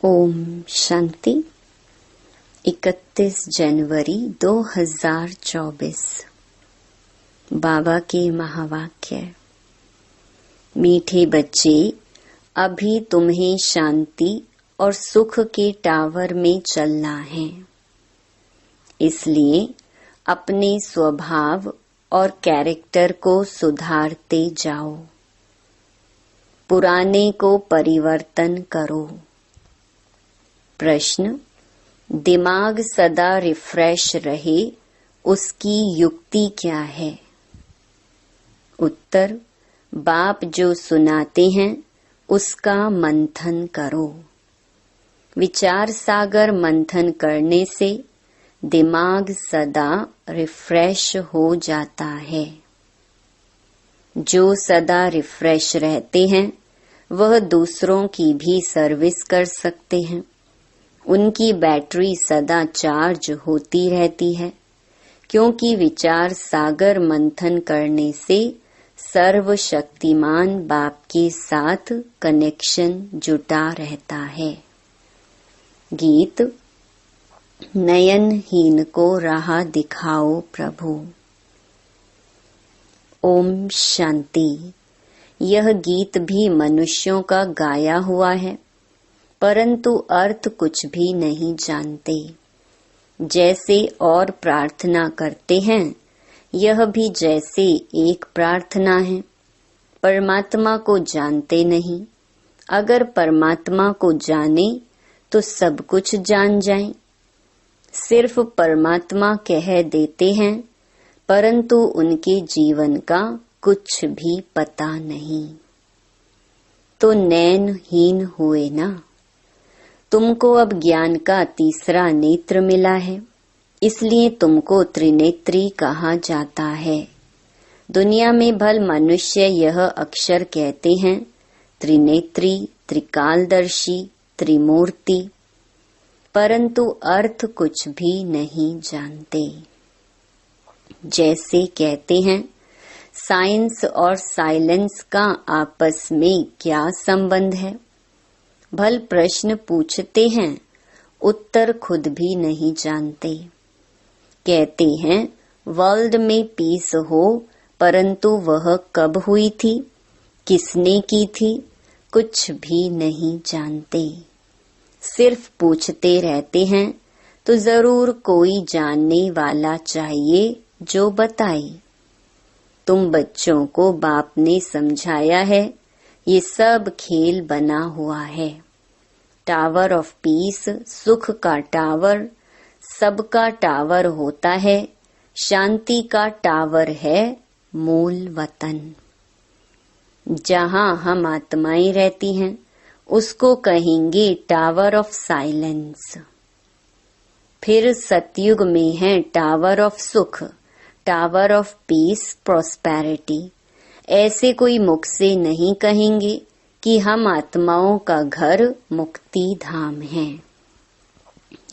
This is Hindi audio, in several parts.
ओम शांति। 31 जनवरी 2024। बाबा के महावाक्य। मीठे बच्चे, अभी तुम्हें शांति और सुख के टावर में चलना है, इसलिए अपने स्वभाव और कैरेक्टर को सुधारते जाओ। पुराने को परिवर्तन करो। प्रश्न: दिमाग सदा रिफ्रेश रहे, उसकी युक्ति क्या है? उत्तर: बाप जो सुनाते हैं उसका मंथन करो। विचार सागर मंथन करने से दिमाग सदा रिफ्रेश हो जाता है। जो सदा रिफ्रेश रहते हैं वह दूसरों की भी सर्विस कर सकते हैं। उनकी बैटरी सदा चार्ज होती रहती है, क्योंकि विचार सागर मंथन करने से सर्वशक्तिमान बाप के साथ कनेक्शन जुटा रहता है। गीत: नयनहीन को राह दिखाओ प्रभु। ओम शांति। यह गीत भी मनुष्यों का गाया हुआ है, परंतु अर्थ कुछ भी नहीं जानते। जैसे और प्रार्थना करते हैं, यह भी जैसे एक प्रार्थना है। परमात्मा को जानते नहीं। अगर परमात्मा को जाने तो सब कुछ जान जाएं। सिर्फ परमात्मा कह देते हैं, परंतु उनके जीवन का कुछ भी पता नहीं। तो नैनहीन हुए ना। तुमको अब ज्ञान का तीसरा नेत्र मिला है, इसलिए तुमको त्रिनेत्री कहा जाता है। दुनिया में भल मनुष्य यह अक्षर कहते हैं त्रिनेत्री, त्रिकालदर्शी, त्रिमूर्ति, परंतु अर्थ कुछ भी नहीं जानते। जैसे कहते हैं साइंस और साइलेंस का आपस में क्या संबंध है? भल प्रश्न पूछते हैं, उत्तर खुद भी नहीं जानते। कहते हैं वर्ल्ड में पीस हो, परंतु वह कब हुई थी, किसने की थी, कुछ भी नहीं जानते। सिर्फ पूछते रहते हैं, तो जरूर कोई जानने वाला चाहिए जो बताए। तुम बच्चों को बाप ने समझाया है, ये सब खेल बना हुआ है। टावर ऑफ पीस, सुख का टावर, सबका टावर होता है। शांति का टावर है मूल वतन। जहाँ हम आत्माएं रहती हैं उसको कहेंगे टावर ऑफ साइलेंस। फिर सतयुग में है टावर ऑफ सुख, टावर ऑफ पीस, प्रॉस्पेरिटी। ऐसे कोई मुख से नहीं कहेंगे कि हम आत्माओं का घर मुक्ति धाम है।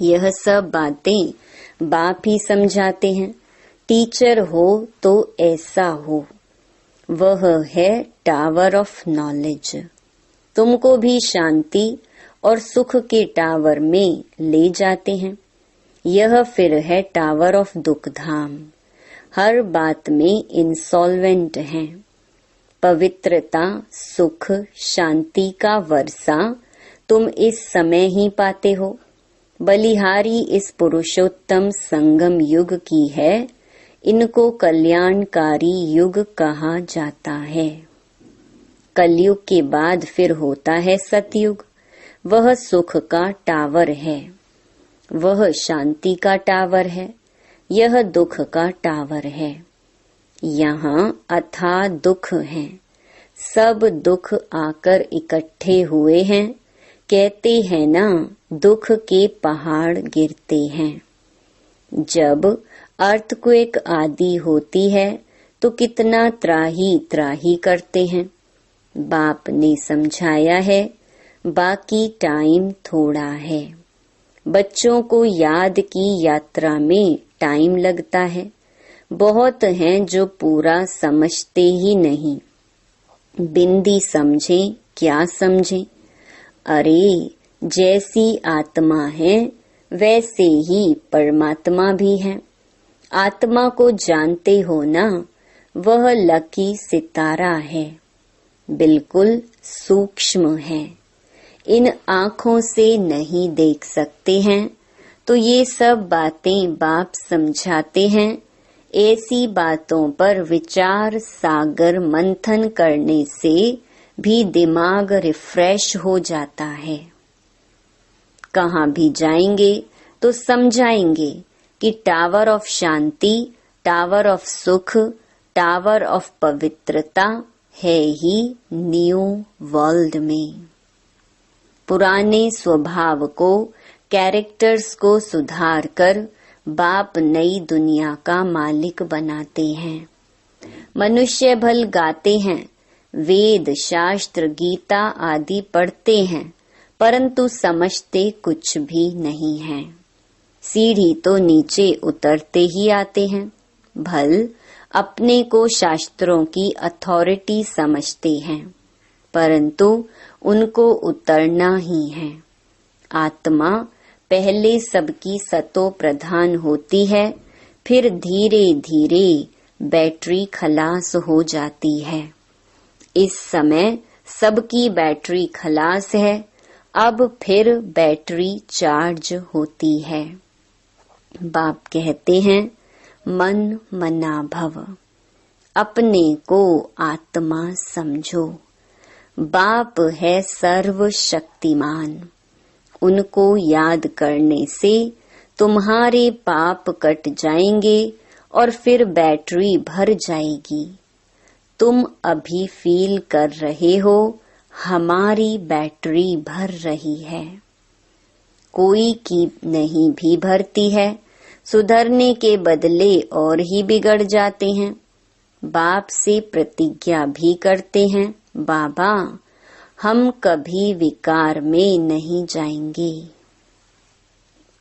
यह सब बातें बाप ही समझाते हैं। टीचर हो तो ऐसा हो। वह है टावर ऑफ नॉलेज। तुमको भी शांति और सुख के टावर में ले जाते हैं। यह फिर है टावर ऑफ दुख धाम। हर बात में इंसॉल्वेंट हैं। पवित्रता, सुख, शांति का वर्षा तुम इस समय ही पाते हो। बलिहारी इस पुरुषोत्तम संगम युग की है। इनको कल्याणकारी युग कहा जाता है। कलयुग के बाद फिर होता है सतयुग। वह सुख का टावर है, वह शांति का टावर है, यह दुख का टावर है। यहाँ अथाह दुख हैं। सब दुख आकर इकट्ठे हुए हैं। कहते हैं ना, दुख के पहाड़ गिरते हैं। जब अर्थक्वेक आदि होती है तो कितना त्राही त्राही करते हैं। बाप ने समझाया है, बाकी टाइम थोड़ा है। बच्चों को याद की यात्रा में टाइम लगता है। बहुत हैं जो पूरा समझते ही नहीं। बिंदी समझे क्या समझे? अरे जैसी आत्मा है वैसे ही परमात्मा भी है। आत्मा को जानते हो ना, वह लकी सितारा है, बिल्कुल सूक्ष्म है। इन आँखों से नहीं देख सकते हैं, तो ये सब बातें बाप समझाते हैं। ऐसी बातों पर विचार सागर मंथन करने से भी दिमाग रिफ्रेश हो जाता है। कहाँ भी जाएंगे तो समझाएंगे कि tower of Shanti, tower of सुख, टावर ऑफ पवित्रता है ही न्यू वर्ल्ड में। पुराने स्वभाव को, कैरेक्टर्स को सुधार कर बाप नई दुनिया का मालिक बनाते हैं। मनुष्य भल गाते हैं, वेद शास्त्र गीता आदि पढ़ते हैं, परंतु समझते कुछ भी नहीं हैं। सीढ़ी तो नीचे उतरते ही आते हैं। भल अपने को शास्त्रों की अथॉरिटी समझते हैं, परंतु उनको उतरना ही है। आत्मा पहले सबकी सतो प्रधान होती है, फिर धीरे धीरे बैटरी खलास हो जाती है। इस समय सबकी बैटरी खलास है, अब फिर बैटरी चार्ज होती है। बाप कहते हैं, मन मना भव, अपने को आत्मा समझो। बाप है सर्वशक्तिमान, उनको याद करने से तुम्हारे पाप कट जाएंगे और फिर बैटरी भर जाएगी। तुम अभी फील कर रहे हो हमारी बैटरी भर रही है। कोई की नहीं भी भरती है, सुधरने के बदले और ही बिगड़ जाते हैं। बाप से प्रतिज्ञा भी करते हैं, बाबा हम कभी विकार में नहीं जाएंगे।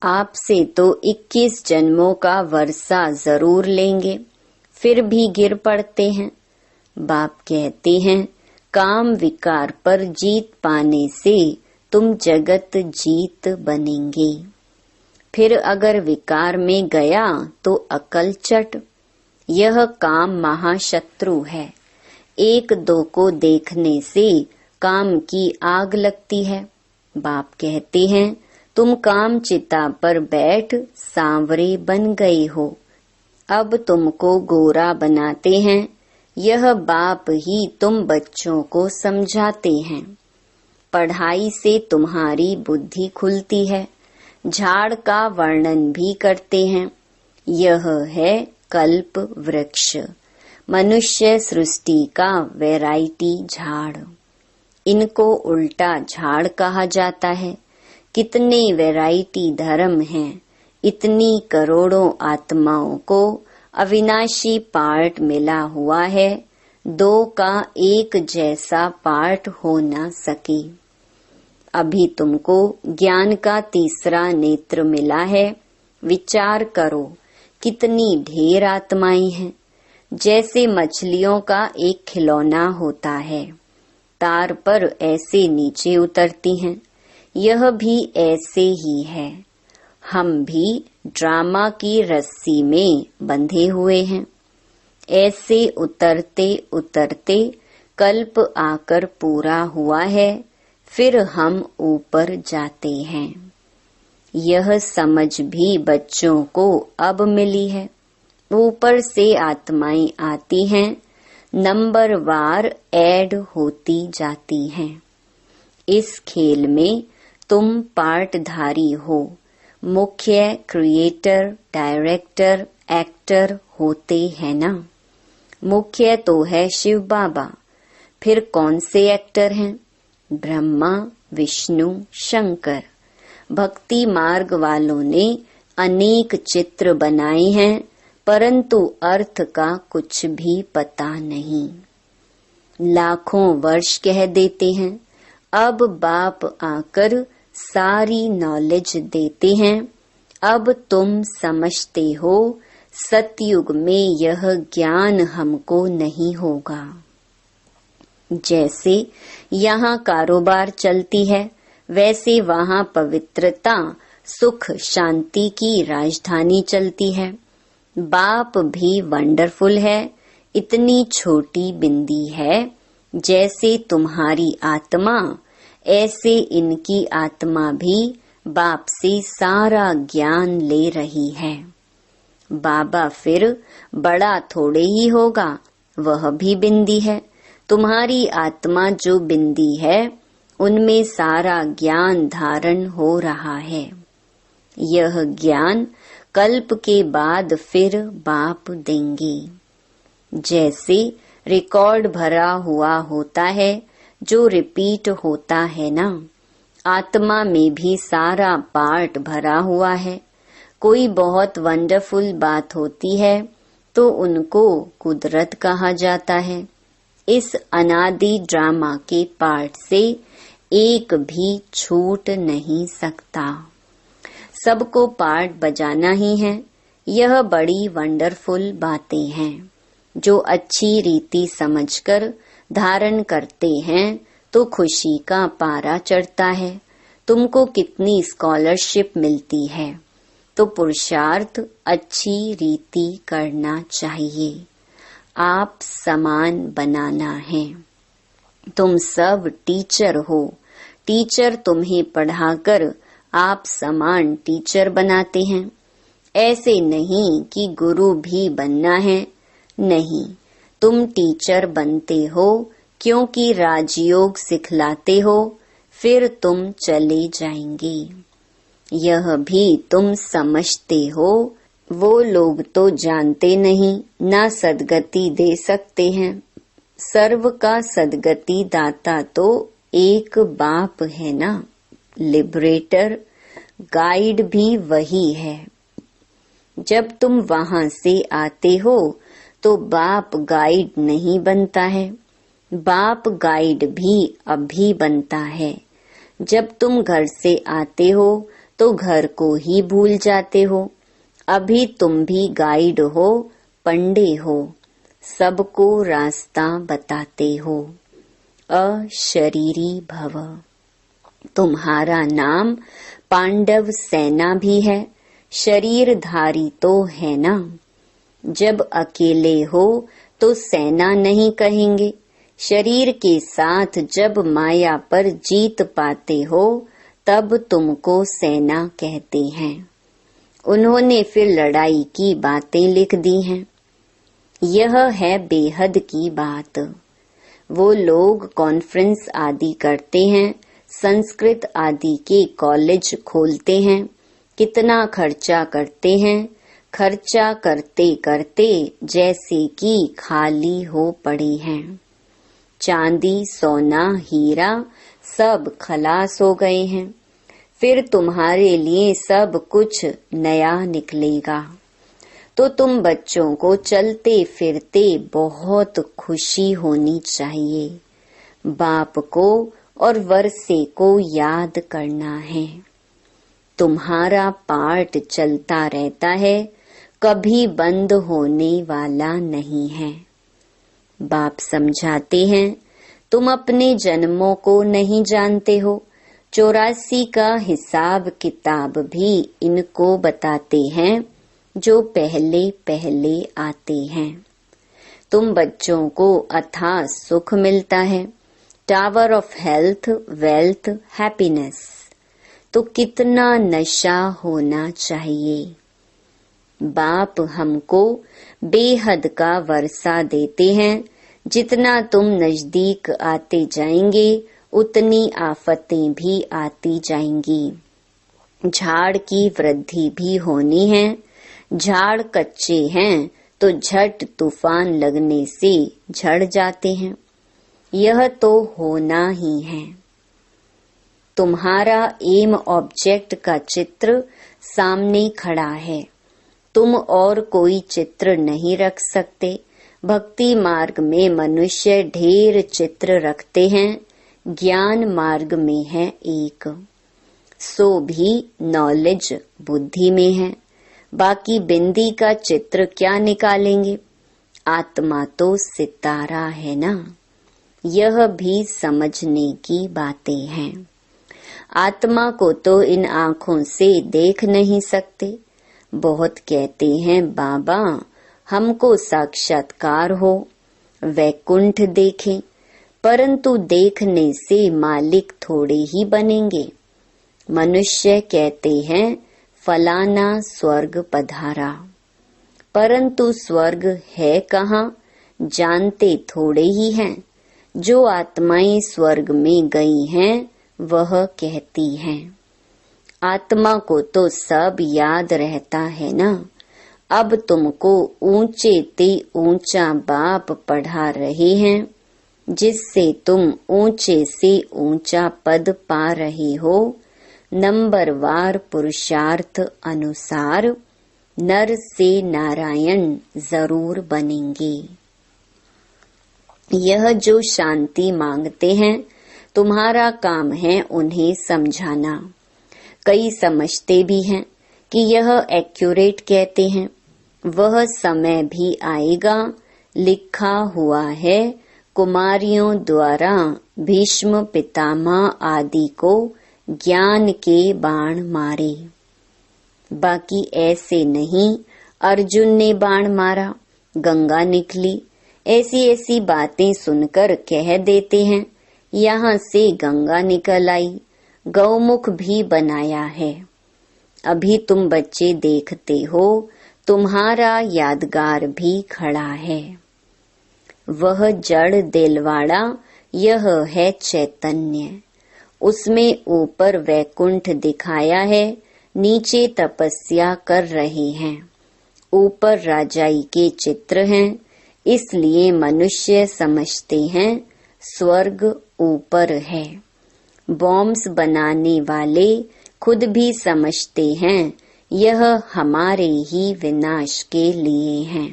आपसे तो 21 जन्मों का वर्षा जरूर लेंगे, फिर भी गिर पड़ते हैं। बाप कहते हैं, काम विकार पर जीत पाने से तुम जगत जीत बनेंगे। फिर अगर विकार में गया तो अकल चट। यह काम महाशत्रु है। एक दो को देखने से काम की आग लगती है। बाप कहते हैं, तुम काम चिता पर बैठ सांवरे बन गए हो, अब तुमको गोरा बनाते हैं। यह बाप ही तुम बच्चों को समझाते हैं। पढ़ाई से तुम्हारी बुद्धि खुलती है। झाड़ का वर्णन भी करते हैं। यह है कल्प वृक्ष, मनुष्य सृष्टि का वैरायटी झाड़। इनको उल्टा झाड़ कहा जाता है। कितने वैरायटी धर्म हैं, इतनी करोड़ों आत्माओं को अविनाशी पार्ट मिला हुआ है, दो का एक जैसा पार्ट हो न सके। अभी तुमको ज्ञान का तीसरा नेत्र मिला है। विचार करो, कितनी ढेर आत्माएं हैं। जैसे मछलियों का एक खिलौना होता है, तार पर ऐसे नीचे उतरती हैं, यह भी ऐसे ही है। हम भी ड्रामा की रस्सी में बंधे हुए हैं। ऐसे उतरते उतरते कल्प आकर पूरा हुआ है, फिर हम ऊपर जाते हैं। यह समझ भी बच्चों को अब मिली है। ऊपर से आत्माएं आती हैं, नंबरवार ऐड होती जाती हैं। इस खेल में तुम पार्टधारी हो। मुख्य क्रिएटर, डायरेक्टर, एक्टर होते हैं ना। मुख्य तो है शिव बाबा, फिर कौन से एक्टर हैं? ब्रह्मा, विष्णु, शंकर। भक्ति मार्ग वालों ने अनेक चित्र बनाए हैं, परंतु अर्थ का कुछ भी पता नहीं। लाखों वर्ष कह देते हैं, अब बाप आकर सारी नॉलेज देते हैं। अब तुम समझते हो, सतयुग में यह ज्ञान हमको नहीं होगा। जैसे यहाँ कारोबार चलती है, वैसे वहाँ पवित्रता, सुख, शांति की राजधानी चलती है। बाप भी वंडरफुल है। इतनी छोटी बिंदी है, जैसे तुम्हारी आत्मा, ऐसे इनकी आत्मा भी बाप से सारा ज्ञान ले रही है। बाबा फिर बड़ा थोड़े ही होगा, वह भी बिंदी है। तुम्हारी आत्मा जो बिंदी है, उनमें सारा ज्ञान धारण हो रहा है। यह ज्ञान कल्प के बाद फिर बाप देंगे। जैसे रिकॉर्ड भरा हुआ होता है, जो रिपीट होता है ना, आत्मा में भी सारा पार्ट भरा हुआ है। कोई बहुत वंडरफुल बात होती है तो उनको कुदरत कहा जाता है। इस अनादि ड्रामा के पार्ट से एक भी छूट नहीं सकता। सबको पार्ट बजाना ही है। यह बड़ी वंडरफुल बातें हैं जो अच्छी रीति समझकर धारण करते हैं तो खुशी का पारा चढ़ता है। तुमको कितनी स्कॉलरशिप मिलती है, तो पुरुषार्थ अच्छी रीति करना चाहिए। आप समान बनाना है। तुम सब टीचर हो। टीचर तुम्हें पढ़ाकर आप समान टीचर बनाते हैं। ऐसे नहीं कि गुरु भी बनना है। नहीं, तुम टीचर बनते हो क्योंकि राजयोग सिखलाते हो, फिर तुम चले जाएंगे। यह भी तुम समझते हो। वो लोग तो जानते नहीं, ना सदगति दे सकते हैं। सर्व का सदगति दाता तो एक बाप है ना। लिबरेटर, गाइड भी वही है। जब तुम वहां से आते हो तो बाप गाइड नहीं बनता है। बाप गाइड भी अभी बनता है। जब तुम घर से आते हो तो घर को ही भूल जाते हो। अभी तुम भी गाइड हो, पंडे हो, सबको रास्ता बताते हो। अशरीरी भव। तुम्हारा नाम पांडव सेना भी है। शरीरधारी तो है ना। जब अकेले हो तो सेना नहीं कहेंगे। शरीर के साथ जब माया पर जीत पाते हो तब तुमको सेना कहते हैं। उन्होंने फिर लड़ाई की बातें लिख दी हैं। यह है बेहद की बात। वो लोग कॉन्फ्रेंस आदि करते हैं, संस्कृत आदि के कॉलेज खोलते हैं, कितना खर्चा करते हैं। खर्चा करते करते जैसे कि खाली हो पड़े हैं। चांदी, सोना, हीरा सब खलास हो गए हैं। फिर तुम्हारे लिए सब कुछ नया निकलेगा। तो तुम बच्चों को चलते फिरते बहुत खुशी होनी चाहिए। बाप को और वर्षे को याद करना है। तुम्हारा पार्ट चलता रहता है, कभी बंद होने वाला नहीं है। बाप समझाते हैं, तुम अपने जन्मों को नहीं जानते हो। 84 का हिसाब किताब भी इनको बताते हैं जो पहले पहले आते हैं। तुम बच्चों को अथाह सुख मिलता है, tower of health, wealth, happiness. तो कितना नशा होना चाहिए। बाप हमको बेहद का वर्षा देते हैं। जितना तुम नजदीक आते जाएंगे उतनी आफतें भी आती जाएंगी। झाड़ की वृद्धि भी होनी है। झाड़ कच्चे हैं तो झट तूफान लगने से झड़ जाते हैं। यह तो होना ही है। तुम्हारा एम ऑब्जेक्ट का चित्र सामने खड़ा है। तुम और कोई चित्र नहीं रख सकते। भक्ति मार्ग में मनुष्य ढेर चित्र रखते हैं, ज्ञान मार्ग में है एक। सो भी नॉलेज बुद्धि में है। बाकी बिंदी का चित्र क्या निकालेंगे। आत्मा तो सितारा है ना। यह भी समझने की बातें हैं। आत्मा को तो इन आँखों से देख नहीं सकते। बहुत कहते हैं बाबा हमको साक्षात्कार हो, वैकुंठ देखें, परंतु देखने से मालिक थोड़े ही बनेंगे। मनुष्य कहते हैं फलाना स्वर्ग पधारा, परंतु स्वर्ग है कहाँ जानते थोड़े ही हैं। जो आत्माएं स्वर्ग में गई हैं वह कहती हैं। आत्मा को तो सब याद रहता है ना। अब तुमको ऊंचे ते ऊंचा बाप पढ़ा रहे हैं, जिससे तुम ऊंचे से ऊंचा पद पा रहे हो। नंबरवार पुरुषार्थ अनुसार नर से नारायण जरूर बनेंगे। यह जो शांति मांगते हैं, तुम्हारा काम है उन्हें समझाना। कई समझते भी हैं कि यह एक्यूरेट कहते हैं। वह समय भी आएगा, लिखा हुआ है, कुमारियों द्वारा भीष्म पितामह आदि को ज्ञान के बाण मारे। बाकी ऐसे नहीं, अर्जुन ने बाण मारा, गंगा निकली। ऐसी ऐसी बातें सुनकर कह देते हैं यहाँ से गंगा निकल आई, गौमुख भी बनाया है। अभी तुम बच्चे देखते हो, तुम्हारा यादगार भी खड़ा है। वह जड़ दिलवाड़ा यह है चैतन्य। उसमें ऊपर वैकुंठ दिखाया है, नीचे तपस्या कर रहे हैं। ऊपर राजाई के चित्र हैं, इसलिए मनुष्य समझते हैं स्वर्ग ऊपर है। बॉम्ब्स बनाने वाले खुद भी समझते हैं यह हमारे ही विनाश के लिए हैं।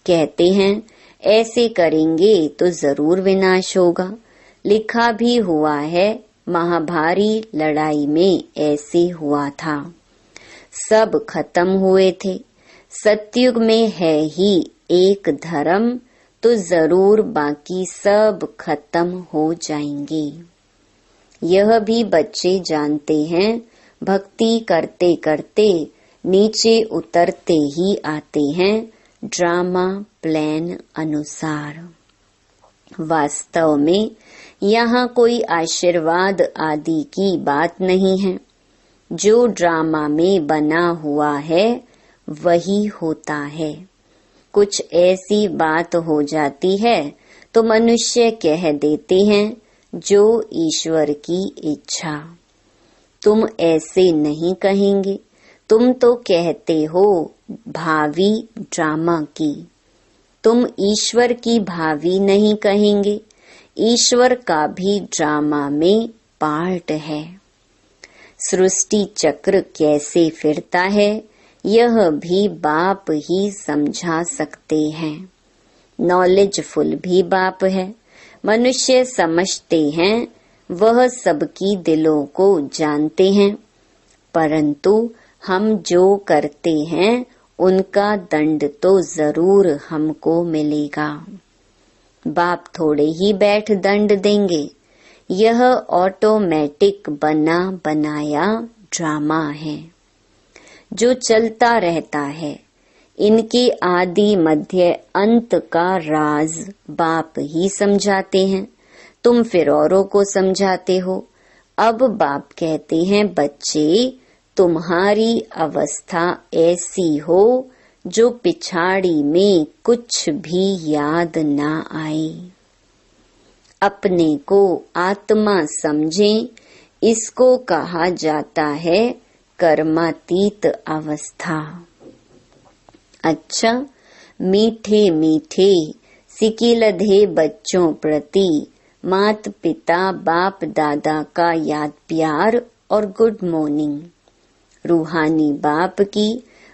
कहते हैं ऐसे करेंगे तो जरूर विनाश होगा। लिखा भी हुआ है, महाभारी लड़ाई में ऐसे हुआ था। सब खत्म हुए थे। सतयुग में है ही एक धर्म, तो जरूर बाकी सब खत्म हो जाएंगे। यह भी बच्चे जानते हैं, भक्ति करते करते नीचे उतरते ही आते हैं ड्रामा प्लान अनुसार। वास्तव में यहाँ कोई आशीर्वाद आदि की बात नहीं है। जो ड्रामा में बना हुआ है वही होता है। कुछ ऐसी बात हो जाती है तो मनुष्य कह देते हैं जो ईश्वर की इच्छा। तुम ऐसे नहीं कहेंगे, तुम तो कहते हो भावी ड्रामा की। तुम ईश्वर की भावी नहीं कहेंगे, ईश्वर का भी ड्रामा में पार्ट है। सृष्टि चक्र कैसे फिरता है यह भी बाप ही समझा सकते हैं। नॉलेजफुल भी बाप है। मनुष्य समझते हैं वह सबकी दिलों को जानते हैं, परंतु हम जो करते हैं उनका दंड तो जरूर हमको मिलेगा। बाप थोड़े ही बैठ दंड देंगे। यह ऑटोमेटिक बना बनाया ड्रामा है जो चलता रहता है। इनके आदि मध्य अंत का राज बाप ही समझाते हैं, तुम फिर औरों को समझाते हो। अब बाप कहते हैं बच्चे तुम्हारी अवस्था ऐसी हो जो पिछाड़ी में कुछ भी याद ना आए। अपने को आत्मा समझें, इसको कहा जाता है कर्मातीत अवस्था। अच्छा, मीठे मीठे सिकिलधे बच्चों प्रति मात पिता बाप दादा का याद प्यार और गुड मॉर्निंग। रूहानी बाप की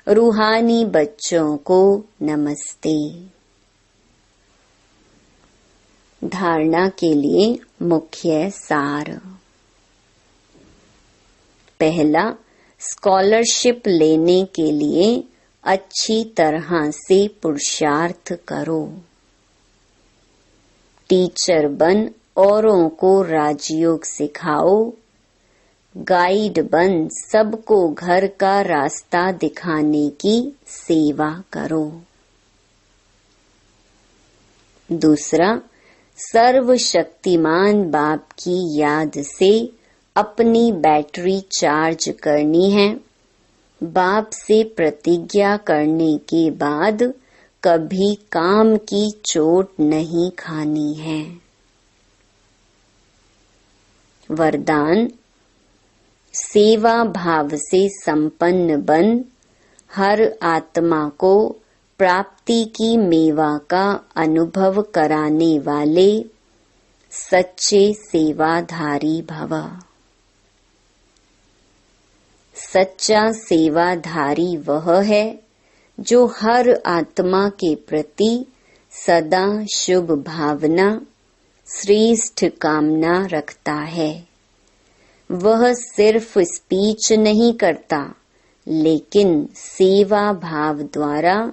रूहानी बच्चों को नमस्ते। धारणा के लिए मुख्य सार। पहला, स्कॉलरशिप लेने के लिए अच्छी तरह से पुरुषार्थ करो। टीचर बन औरों को राजयोग सिखाओ। गाइड बन सबको घर का रास्ता दिखाने की सेवा करो। दूसरा, सर्वशक्तिमान बाप की याद से अपनी बैटरी चार्ज करनी है। बाप से प्रतिज्ञा करने के बाद कभी काम की चोट नहीं खानी है। वरदान, सेवा भाव से संपन्न बन हर आत्मा को प्राप्ति की मेवा का अनुभव कराने वाले सच्चे सेवाधारी भव। सच्चा सेवाधारी वह है जो हर आत्मा के प्रति सदा शुभ भावना, श्रेष्ठ कामना रखता है। वह सिर्फ स्पीच नहीं करता, लेकिन सेवा भाव द्वारा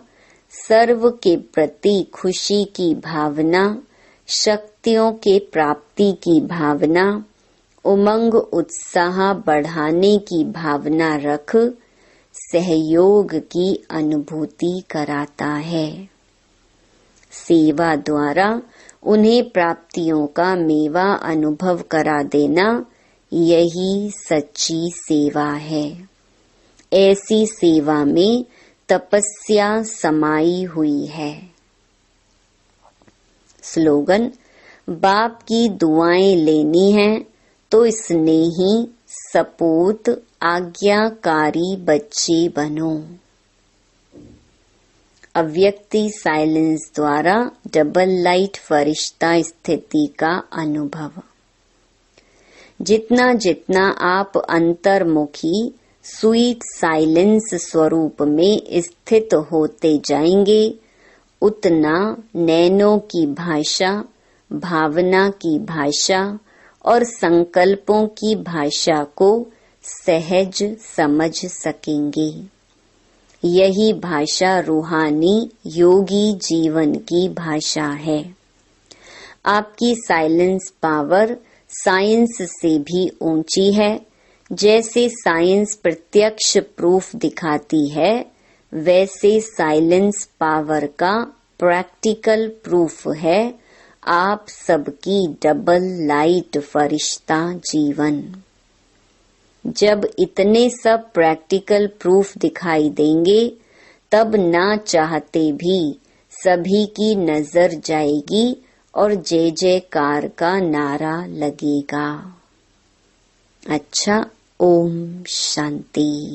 सर्व के प्रति खुशी की भावना, शक्तियों के प्राप्ति की भावना, उमंग उत्साह बढ़ाने की भावना रख सहयोग की अनुभूति कराता है। सेवा द्वारा उन्हें प्राप्तियों का मेवा अनुभव करा देना, यही सच्ची सेवा है। ऐसी सेवा में तपस्या समाई हुई है। स्लोगन, बाप की दुआएं लेनी है तो स्नेही, सपूत, आज्ञाकारी बच्चे बनो। अव्यक्ति साइलेंस द्वारा डबल लाइट फरिश्ता स्थिति का अनुभव। जितना जितना आप अंतर्मुखी स्वीट साइलेंस स्वरूप में स्थित होते जाएंगे, उतना नैनों की भाषा, भावना की भाषा और संकल्पों की भाषा को सहज समझ सकेंगे। यही भाषा रूहानी योगी जीवन की भाषा है। आपकी साइलेंस पावर साइंस से भी ऊंची है। जैसे साइंस प्रत्यक्ष प्रूफ दिखाती है, वैसे साइलेंस पावर का प्रैक्टिकल प्रूफ है आप सबकी डबल लाइट फरिश्ता जीवन। जब इतने सब प्रैक्टिकल प्रूफ दिखाई देंगे, तब ना चाहते भी सभी की नजर जाएगी और जय जयकार का नारा लगेगा। अच्छा, ओम शांति।